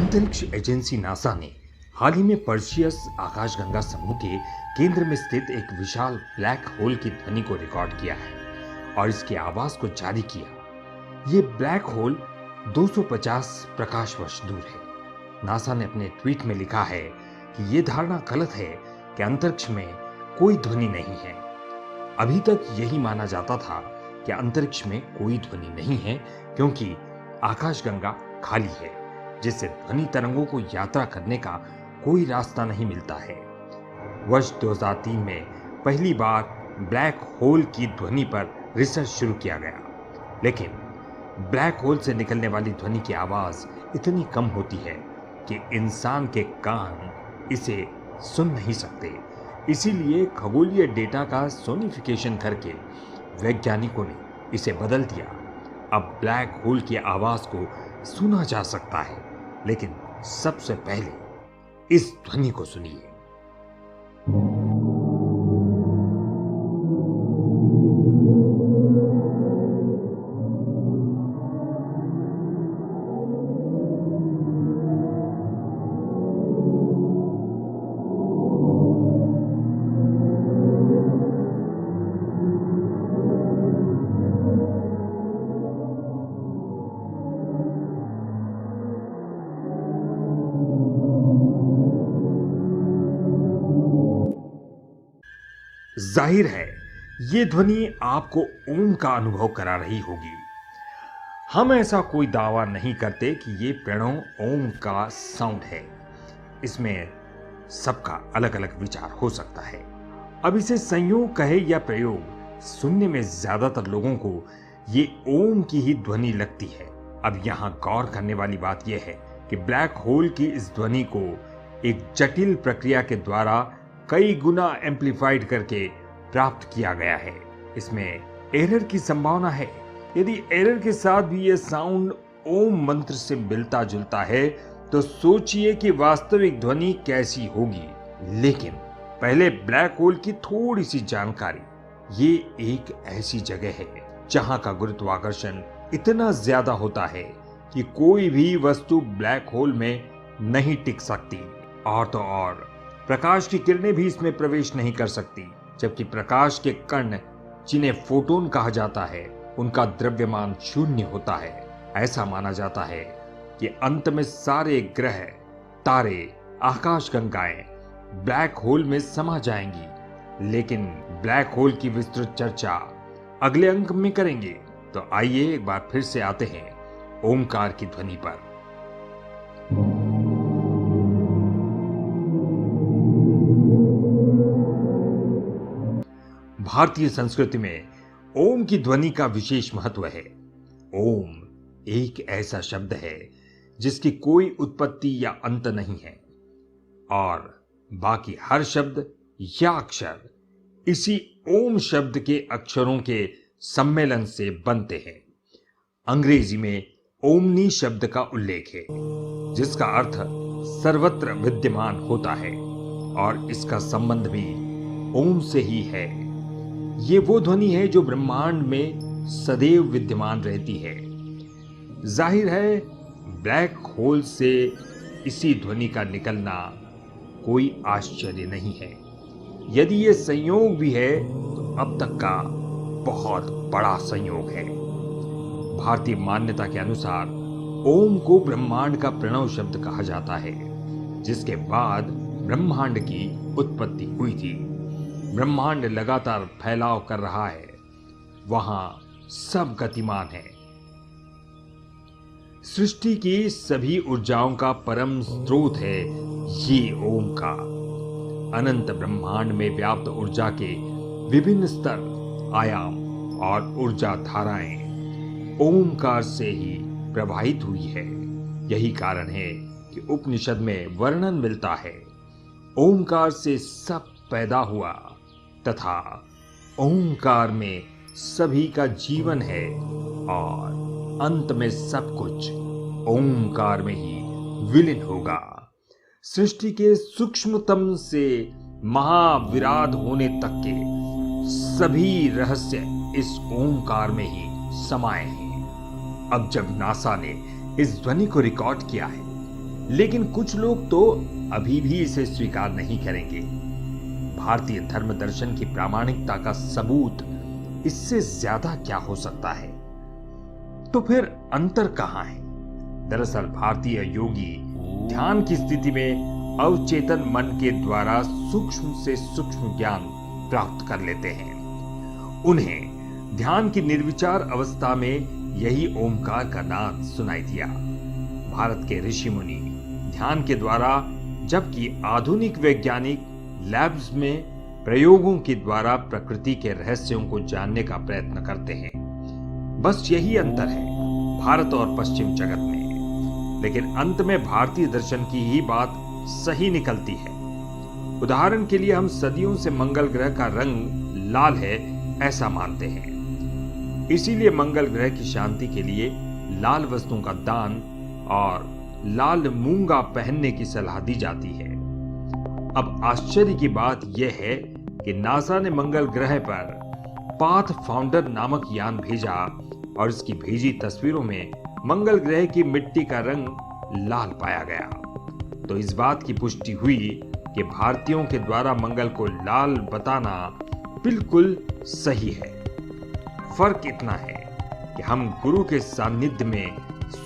अंतरिक्ष agency NASA ने हाल ही में पर्शियस आकाशगंगा समूह के केंद्र में स्थित एक विशाल ब्लैक होल की ध्वनि को रिकॉर्ड किया है और इसके आवाज को जारी किया। ये ब्लैक होल 250 प्रकाश वर्ष दूर है। नासा ने अपने ट्वीट में लिखा है कि ये धारणा गलत है कि अंतरिक्ष में कोई ध्वनि नहीं है। अभी तक यही माना जाता था कि अंतरिक्ष में कोई ध्वनि नहीं है क्योंकि आकाशगंगा खाली है, जिससे ध्वनि तरंगों को यात्रा करने का कोई रास्ता नहीं मिलता है। वर्ष 2003 में पहली बार ब्लैक होल की ध्वनि पर रिसर्च शुरू किया गया, लेकिन ब्लैक होल से निकलने वाली ध्वनि की आवाज इतनी कम होती है कि इंसान के कान इसे सुन नहीं सकते। इसीलिए खगोलीय डेटा का सोनिफिकेशन करके वैज्ञानिकों ने इसे बदल दिया। अब ब्लैक होल की आवाज को सुना जा सकता है, लेकिन सबसे पहले इस ध्वनि को सुनिए। जाहिर है ये ध्वनि आपको ओम का अनुभव करा रही होगी। हम ऐसा कोई दावा नहीं करते कि ये प्रणव ओम का साउंड है। इसमें सबका अलग अलग विचार हो सकता है। अब इसे संयोग कहे या प्रयोग, सुनने में ज्यादातर लोगों को ये ओम की ही ध्वनि लगती है। अब यहाँ गौर करने वाली बात यह है कि ब्लैक होल की इस ध्वनि को एक जटिल प्रक्रिया के द्वारा कई गुना एम्प्लीफाइड करके प्राप्त किया गया है। इसमें एरर की संभावना है। यदि एरर के साथ भी यह साउंड ओम मंत्र से मिलता जुलता है तो सोचिए कि वास्तविक ध्वनि कैसी होगी। लेकिन पहले ब्लैक होल की थोड़ी सी जानकारी। ये एक ऐसी जगह है जहां का गुरुत्वाकर्षण इतना ज्यादा होता है कि कोई भी वस्तु ब्लैक होल में नहीं टिक सकती। और तो और प्रकाश की किरणें भी इसमें प्रवेश नहीं कर सकती, जबकि प्रकाश के कण, जिन्हें फोटोन कहा जाता है, उनका द्रव्यमान शून्य होता है। ऐसा माना जाता है कि अंत में सारे ग्रह, तारे, आकाशगंगाएं ब्लैक होल में समा जाएंगी। लेकिन ब्लैक होल की विस्तृत चर्चा अगले अंक में करेंगे। तो आइए एक बार फिर से आते हैं ओमकार की ध्वनि पर। भारतीय संस्कृति में ओम की ध्वनि का विशेष महत्व है। ओम एक ऐसा शब्द है जिसकी कोई उत्पत्ति या अंत नहीं है और बाकी हर शब्द या अक्षर इसी ओम शब्द के अक्षरों के सम्मेलन से बनते हैं। अंग्रेजी में ओमनी शब्द का उल्लेख है, जिसका अर्थ सर्वत्र विद्यमान होता है और इसका संबंध भी ओम से ही है। ये वो ध्वनि है जो ब्रह्मांड में सदैव विद्यमान रहती है। जाहिर है ब्लैक होल से इसी ध्वनि का निकलना कोई आश्चर्य नहीं है। यदि ये संयोग भी है तो अब तक का बहुत बड़ा संयोग है। भारतीय मान्यता के अनुसार ओम को ब्रह्मांड का प्रणव शब्द कहा जाता है, जिसके बाद ब्रह्मांड की उत्पत्ति हुई थी। ब्रह्मांड लगातार फैलाव कर रहा है, वहां सब गतिमान है। सृष्टि की सभी ऊर्जाओं का परम स्रोत है ये ओम का। अनंत ब्रह्मांड में व्याप्त ऊर्जा के विभिन्न स्तर, आयाम और ऊर्जा धाराएं ओमकार से ही प्रवाहित हुई है। यही कारण है कि उपनिषद में वर्णन मिलता है, ओमकार से सब पैदा हुआ तथा ओंकार में सभी का जीवन है और अंत में सब कुछ ओंकार में ही विलीन होगा। सृष्टि के सूक्ष्मतम से महाविराट होने तक के सभी रहस्य इस ओंकार में ही समाये हैं। अब जब नासा ने इस ध्वनि को रिकॉर्ड किया है लेकिन कुछ लोग तो अभी भी इसे स्वीकार नहीं करेंगे। भारतीय धर्म दर्शन की प्रामाणिकता का सबूत इससे ज्यादा क्या हो सकता है? तो फिर अंतर कहां है? दरअसल भारतीय योगी ध्यान की स्थिति में अवचेतन मन के द्वारा सूक्ष्म से सूक्ष्म ज्ञान प्राप्त कर लेते हैं। उन्हें ध्यान की निर्विचार अवस्था में यही ओमकार का नाद सुनाई दिया। भारत के ऋषि मुनि ध्यान के द्वारा, जबकि आधुनिक वैज्ञानिक लैब्स में प्रयोगों के द्वारा प्रकृति के रहस्यों को जानने का प्रयत्न करते हैं। बस यही अंतर है भारत और पश्चिम जगत में। लेकिन अंत में भारतीय दर्शन की ही बात सही निकलती है। उदाहरण के लिए हम सदियों से मंगल ग्रह का रंग लाल है ऐसा मानते हैं। इसीलिए मंगल ग्रह की शांति के लिए लाल वस्तुओं का दान और लाल मूंगा पहनने की सलाह दी जाती है। अब आश्चर्य की बात यह है कि नासा ने मंगल ग्रह पर पाथ फाउंडर नामक यान भेजा और इसकी भेजी तस्वीरों में मंगल ग्रह की मिट्टी का रंग लाल पाया गया। तो इस बात की पुष्टि हुई कि भारतीयों के द्वारा मंगल को लाल बताना बिल्कुल सही है। फर्क इतना है कि हम गुरु के सानिध्य में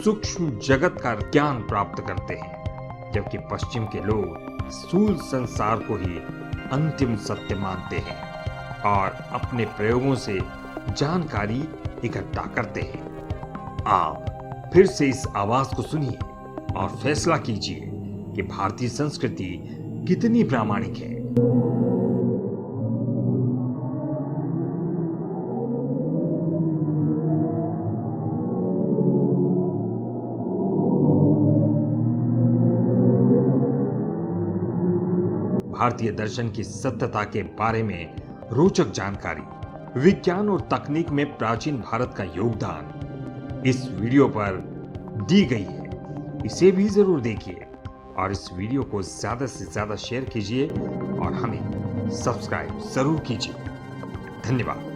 सूक्ष्म जगत का ज्ञान प्राप्त करते हैं, जबकि पश्चिम के लोग स्थूल संसार को ही अंतिम सत्य मानते हैं और अपने प्रयोगों से जानकारी इकट्ठा करते हैं। आप फिर से इस आवाज को सुनिए और फैसला कीजिए कि भारतीय संस्कृति कितनी प्रामाणिक है। भारतीय दर्शन की सत्यता के बारे में रोचक जानकारी, विज्ञान और तकनीक में प्राचीन भारत का योगदान इस वीडियो पर दी गई है। इसे भी जरूर देखिए और इस वीडियो को ज्यादा से ज्यादा शेयर कीजिए और हमें सब्सक्राइब जरूर कीजिए। धन्यवाद।